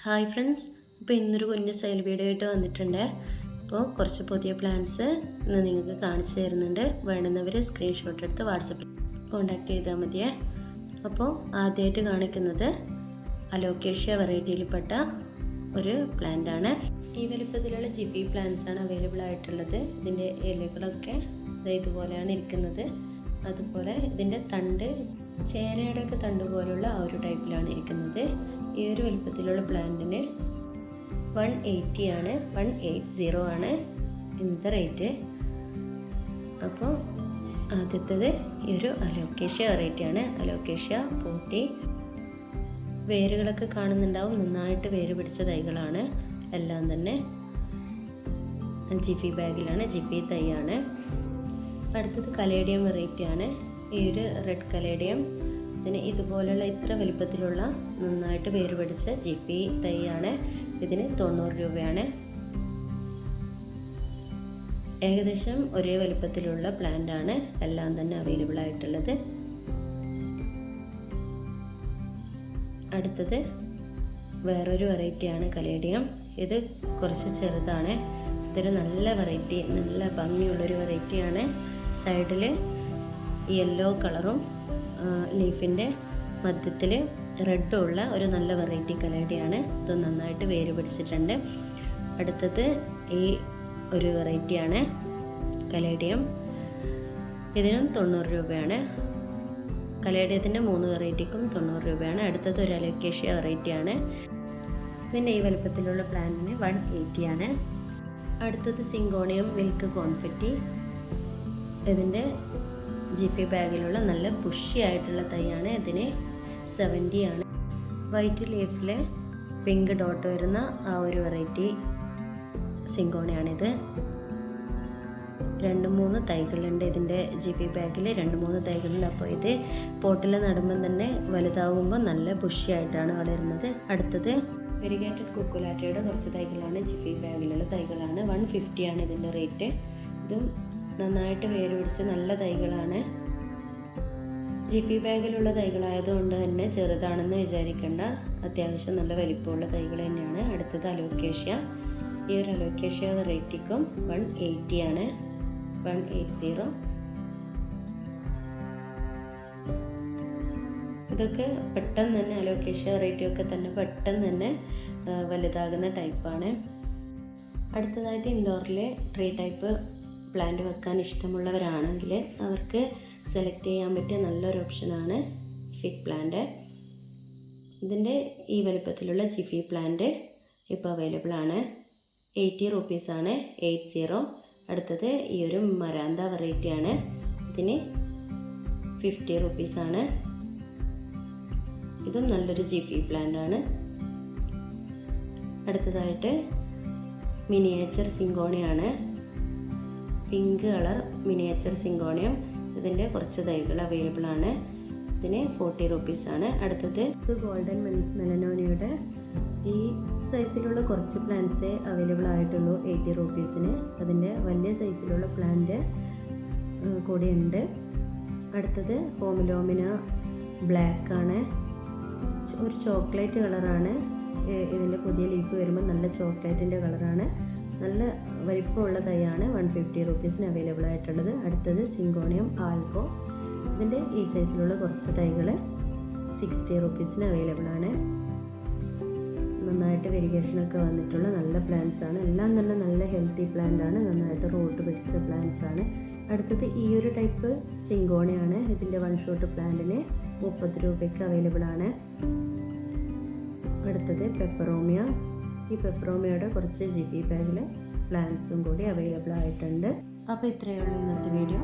Hi friends, ഇപ്പോൾ ഇന്നൊരു കുഞ്ഞ് സെയിൽ വീഡിയോ ആയിട്ട് വന്നിട്ടുണ്ട്. അപ്പോൾ കുറച്ച് പുതിയ പ്ലാൻസ് ഇന്ന് നിങ്ങൾക്ക് കാണിച്ചു തരുന്നുണ്ട്. വേണ്ടുന്നവർ സ്ക്രീൻഷോട്ട് എടുത്ത് വാട്സപ്പിൽ കോൺടാക്ട് ചെയ്താൽ മതിയേ. അപ്പോൾ ആദ്യമായിട്ട് കാണിക്കുന്നത് അലോക്കേഷ്യ വെറൈറ്റിയിൽപ്പെട്ട ഒരു പ്ലാന്റാണ്. ഈ വലുപ്പത്തിലുള്ള ജിബി പ്ലാന്റ്സ് ആണ് അവൈലബിൾ ആയിട്ടുള്ളത്. ഇതിൻ്റെ ഇലകളൊക്കെ ഇതുപോലെയാണ് ഇരിക്കുന്നത്. അതുപോലെ ഇതിൻ്റെ തണ്ട് ചേനയുടെ ഒക്കെ തണ്ട് പോലുള്ള ആ ഒരു ടൈപ്പിലാണ് ഇരിക്കുന്നത്. ഈ ഒരു വലുപ്പത്തിലുള്ള പ്ലാന്റിന് 180 ആണ്, 180 ആണ് ഇന്നത്തെ റേറ്റ്. അപ്പോൾ ആദ്യത്തേത് ഈ ഒരു അലോക്കേഷ്യ വെറൈറ്റിയാണ്. അലോക്കേഷ്യ പോട്ടി. വേരുകളൊക്കെ കാണുന്നുണ്ടാവും, നന്നായിട്ട് വേര് പിടിച്ച തൈകളാണ്. എല്ലാം തന്നെ ജിഫി ബാഗിലാണ്, ജിഫി തൈയാണ്. അടുത്തത് കലേഡിയം വെറൈറ്റിയാണ്. ഈ ഒരു റെഡ് കലേഡിയം, ഇതിന് ഇതുപോലുള്ള ഇത്ര വലുപ്പത്തിലുള്ള നന്നായിട്ട് വേര് പിടിച്ച ജിഫി തൈയാണ്. ഇതിന് 90 രൂപയാണ്. ഏകദേശം ഒരേ വലുപ്പത്തിലുള്ള പ്ലാന്റ് ആണ് എല്ലാം തന്നെ അവൈലബിൾ ആയിട്ടുള്ളത്. അടുത്തത് വേറൊരു വെറൈറ്റിയാണ് കലേഡിയം. ഇത് കുറച്ച് ചെറുതാണ്. ഇതൊരു നല്ല വെറൈറ്റി, നല്ല ഭംഗിയുള്ളൊരു വെറൈറ്റിയാണ്. സൈഡിൽ യെല്ലോ കളറും ലീഫിൻ്റെ മധ്യത്തിൽ റെഡും ഉള്ള ഒരു നല്ല വെറൈറ്റി കലേഡിയാണ്. ഇത് നന്നായിട്ട് വേര് പിടിച്ചിട്ടുണ്ട്. അടുത്തത് ഈ ഒരു വെറൈറ്റിയാണ് കലേഡിയം. ഇതിനും 90 രൂപയാണ്. കലേഡിയത്തിൻ്റെ 3 വെറൈറ്റിക്കും 90 രൂപയാണ്. അടുത്തത് ഒരു അലോക്കേഷ്യ വെറൈറ്റിയാണ്. ഇതിൻ്റെ ഈ വലുപ്പത്തിലുള്ള പ്ലാന്റിന് 180 ആണ്. അടുത്തത് സിങ്കോണിയം മിൽക്ക് കോൺഫെറ്റി. ഇതിൻ്റെ ജിഫി ബാഗിലുള്ള നല്ല ബുഷി ആയിട്ടുള്ള തൈയാണ്. ഇതിന് 70 ആണ്. വൈറ്റ് ലീഫിൽ പിങ്ക് ഡോട്ട് വരുന്ന ആ ഒരു വെറൈറ്റി സിങ്കോണിയാണിത്. 2-3 തൈകളുണ്ട് ഇതിൻ്റെ ജിഫി ബാഗിൽ, 2-3 തൈകളുണ്ട്. അപ്പോൾ ഇത് പോട്ടിൽ നടുമ്പം തന്നെ വലുതാവുമ്പോൾ നല്ല ബുഷി ആയിട്ടാണ് വളരുന്നത്. അടുത്തത് വെരിഗേറ്റഡ് കുക്കുലാറ്റയുടെ കുറച്ച് തൈകളാണ്. ജിഫി ബാഗിലുള്ള തൈകളാണ്. 150 ആണ് ഇതിൻ്റെ റേറ്റ്. ഇതും നന്നായിട്ട് വേര് പിടിച്ച് നല്ല തൈകളാണ്. ജിഫി ബാഗിലുള്ള തൈകളായതുകൊണ്ട് തന്നെ ചെറുതാണെന്ന് വിചാരിക്കേണ്ട, അത്യാവശ്യം നല്ല വലിപ്പമുള്ള തൈകൾ തന്നെയാണ്. അടുത്തത് അലോക്കേഷ്യ. ഈ ഒരു അലോക്കേഷ്യ വെറൈറ്റിക്കും 180 ആണ്, 180. ഇതൊക്കെ പെട്ടെന്ന് തന്നെ അലോക്കേഷ്യ വെറൈറ്റിയൊക്കെ തന്നെ പെട്ടെന്ന് തന്നെ വലുതാകുന്ന ടൈപ്പാണ്. അടുത്തതായിട്ട് ഇൻഡോറിലെ ട്രീ ടൈപ്പ് പ്ലാന്റ് വെക്കാൻ ഇഷ്ടമുള്ളവരാണെങ്കിൽ അവർക്ക് സെലക്ട് ചെയ്യാൻ പറ്റിയ നല്ലൊരു ഓപ്ഷനാണ് ഫിഗ് പ്ലാന്റ്. ഇതിൻ്റെ ഈ വലുപ്പത്തിലുള്ള ജിഫി പ്ലാന്റ് ഇപ്പോൾ അവൈലബിൾ ആണ്. 80 റുപ്പീസാണ്, 80. അടുത്തത് ഈ ഒരു മരാന്ത വെറൈറ്റിയാണ്. ഇതിന് 50 റുപ്പീസാണ്. ഇതും നല്ലൊരു ജിഫി പ്ലാന്റ് ആണ്. അടുത്തതായിട്ട് മിനിയേച്ചർ സിങ്കോണിയാണ്. Pink colour miniature syngonium. ഇതിൻ്റെ കുറച്ച് തൈകൾ അവൈലബിൾ ആണ്. ഇതിന് 40 റുപ്പീസാണ്. അടുത്തത് ഗോൾഡൻ മെലനോണിയുടെ ഈ സൈസിലുള്ള കുറച്ച് പ്ലാന്റ്സേ അവൈലബിൾ ആയിട്ടുള്ളൂ 80 റുപ്പീസിന്. അതിൻ്റെ വലിയ സൈസിലുള്ള പ്ലാന്റ് കൂടി ഉണ്ട്. അടുത്തത് ഹോമിലോമിന ബ്ലാക്ക് ആണ്. ഒരു ചോക്ലേറ്റ് കളറാണ്. ഇതിൻ്റെ പുതിയ ലീഫ് വരുമ്പോൾ നല്ല ചോക്ലേറ്റിൻ്റെ കളറാണ്. നല്ല വലിപ്പമുള്ള തൈയാണ്. 150 റുപ്പീസിന് അവൈലബിൾ ആയിട്ടുള്ളത്. അടുത്തത് സിങ്കോണിയം ആൽബോ. ഇതിൻ്റെ ഈ സൈസിലുള്ള കുറച്ച് തൈകൾ 60 റുപ്പീസിന് അവൈലബിൾ ആണ്. നന്നായിട്ട് വെരിഗേഷനൊക്കെ വന്നിട്ടുള്ള നല്ല പ്ലാന്റ്സ് ആണ്. എല്ലാം തന്നെ നല്ല ഹെൽത്തി പ്ലാന്റ് ആണ്. നന്നായിട്ട് റൂട്ട് പിടിച്ച പ്ലാന്റ്സ് ആണ്. അടുത്തത് ഈ ഒരു ടൈപ്പ് സിങ്കോണിയാണ്. ഇതിൻ്റെ 1 ഷോട്ട് പ്ലാന്റിന് 30 രൂപയ്ക്ക് അവൈലബിൾ ആണ്. അടുത്തത് പെപ്പറോമിയ. ഈ പെപ്പറോമിയയുടെ കുറച്ച് ജിഫി ബാഗിൽ പ്ലാന്റ്സും കൂടി അവൈലബിൾ ആയിട്ടുണ്ട്. അപ്പോൾ ഇത്രയേ ഉള്ളൂ ഇന്നത്തെ വീഡിയോ.